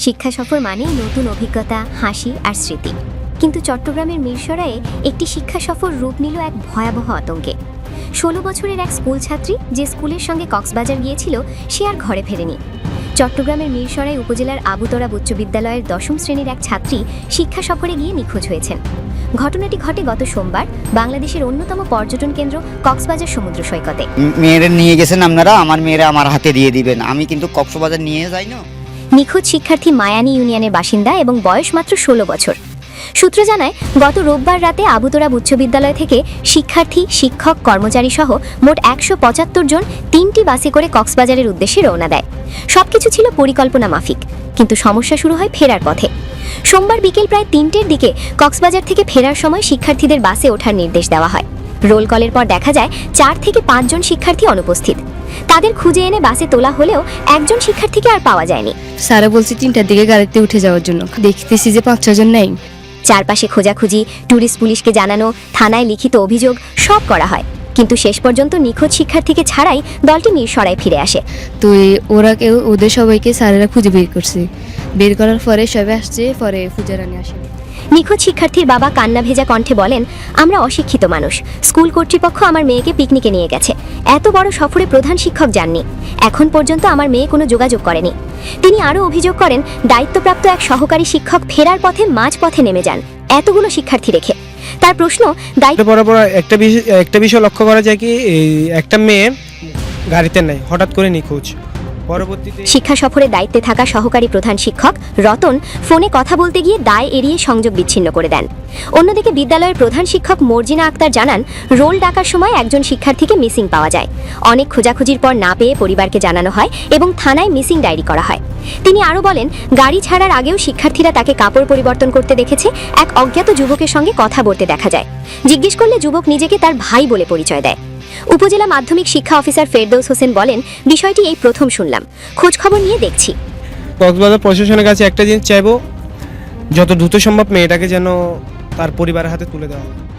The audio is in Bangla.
শিক্ষা সফর মানেই নতুন অভিজ্ঞতা, হাসি আর স্মৃতি। কিন্তু চট্টগ্রামের মিরসরাইয়ে একটি শিক্ষা সফর রূপ নিল এক ভয়াবহ আতঙ্কে। 16 বছরের এক স্কুল ছাত্রী যে স্কুলের সঙ্গে কক্সবাজার গিয়েছিল, সে আর ঘরে ফেরেনি। চট্টগ্রামের মিরসরাই উপজেলার আবুতরা উচ্চ বিদ্যালয়ের 10ম শ্রেণীর এক ছাত্রী শিক্ষা সফরে গিয়ে নিখোঁজ হয়েছেন। ঘটনাটি ঘটে গত সোমবার বাংলাদেশের অন্যতম পর্যটন কেন্দ্র কক্সবাজার সমুদ্র সৈকতে। মেয়েরা নিয়ে গেছেন আপনারা, আমার মেয়েরা আমার হাতে দিয়ে দিবেন, আমি কিন্তু কক্সবাজার নিয়ে যাই না। নিখোঁজ শিক্ষার্থী মায়ানী ইউনিয়নের বাসিন্দা এবং বয়স মাত্র 16 বছর। সূত্র জানায়, গত রোববার রাতে আবুতরা উচ্চ বিদ্যালয় থেকে শিক্ষার্থী, শিক্ষক, কর্মচারী সহ মোট 175 জন 3টি বাসে করে কক্সবাজারের উদ্দেশ্যে রওনা দেয়। সবকিছু ছিল পরিকল্পনা মাফিক, কিন্তু সমস্যা শুরু হয় ফেরার পথে। সোমবার বিকেল প্রায় 3টের দিকে কক্সবাজার থেকে ফেরার সময় শিক্ষার্থীদের বাসে ওঠার নির্দেশ দেওয়া হয়। রোল কলের পর দেখা যায় 4 থেকে 5 জন শিক্ষার্থী অনুপস্থিত। তাদের খুঁজে এনে বাসে তোলা হলেও একজন শিক্ষার্থীকে আর পাওয়া যায়নি। স্যারা বলছে 3টার দিকে গাড়িতে উঠে যাওয়ার জন্য, দেখতেছি যে 5-6 জন নেই। চারপাশে খোঁজাখুঁজি, ট্যুরিস্ট পুলিশকে জানানো, থানায় লিখিত অভিযোগ সব করা হয়, কিন্তু শেষ পর্যন্ত নিখোঁজ শিক্ষার্থীকে ছাড়াই দলটি মিরসরাই ফিরে আসে। তো ওরা কেউ ওদের সবাইকে স্যারেরা খুঁজে বের করছে। বের করার পরে সবাই আসছে, পরে পূজারানী আসে। নিখোঁজ শিক্ষার্থীর বাবা কান্না ভেজা কণ্ঠে বলেন, আমরা অশিক্ষিত মানুষ। স্কুল কর্তৃপক্ষ আমার মেয়েকে পিকনিকে নিয়ে গেছে। এত বড় সফরে প্রধান শিক্ষক যাননি। এখন পর্যন্ত আমার মেয়ে কোনো যোগাযোগ করেনি। তিনি আরও অভিযোগ করেন, দায়িত্বপ্রাপ্ত এক সহকারী শিক্ষক ফেরার পথে মাঝপথে নেমে যান এতগুলো শিক্ষার্থী রেখে। তার প্রশ্ন, বরাবর একটা বিষয় লক্ষ্য করা যায় কি, একটা মেয়ে গাড়িতে নেই, হঠাৎ করে নিখোঁজ। পরবর্তীতে শিক্ষা সফরে দায়িত্বে থাকা সহকারী প্রধান শিক্ষক রতন ফোনে কথা বলতে গিয়ে দায় এড়িয়ে সংযোগ বিচ্ছিন্ন করে দেন। অন্যদিকে বিদ্যালয়ের প্রধান শিক্ষক মর্জিনা আক্তার জানান, রোল ডাকার সময় একজন শিক্ষার্থীকে মিসিং পাওয়া যায়। অনেক খোঁজাখুঁজির পর না পেয়ে পরিবারকে জানানো হয় এবং থানায় মিসিং ডায়েরি করা হয়। তিনি আরও বলেন, গাড়ি ছাড়ার আগেও শিক্ষার্থীরা তাকে কাপড় পরিবর্তন করতে দেখেছে। এক অজ্ঞাত যুবকের সঙ্গে কথা বলতে দেখা যায়। জিজ্ঞেস করলে যুবক নিজেকে তার ভাই বলে পরিচয় দেয়। উপজেলা মাধ্যমিক শিক্ষা অফিসার ফেরদৌস হোসেন বলেন, বিষয়টি এই প্রথম শুনলাম, খোঁজ খবর নিয়ে দেখছি। কক্সবাজার প্রশাসনের কাছে একটা জিনিস চাইবো, যত দ্রুত সম্ভব মেয়েটাকে যেন তার পরিবারের হাতে তুলে দেওয়া হয়।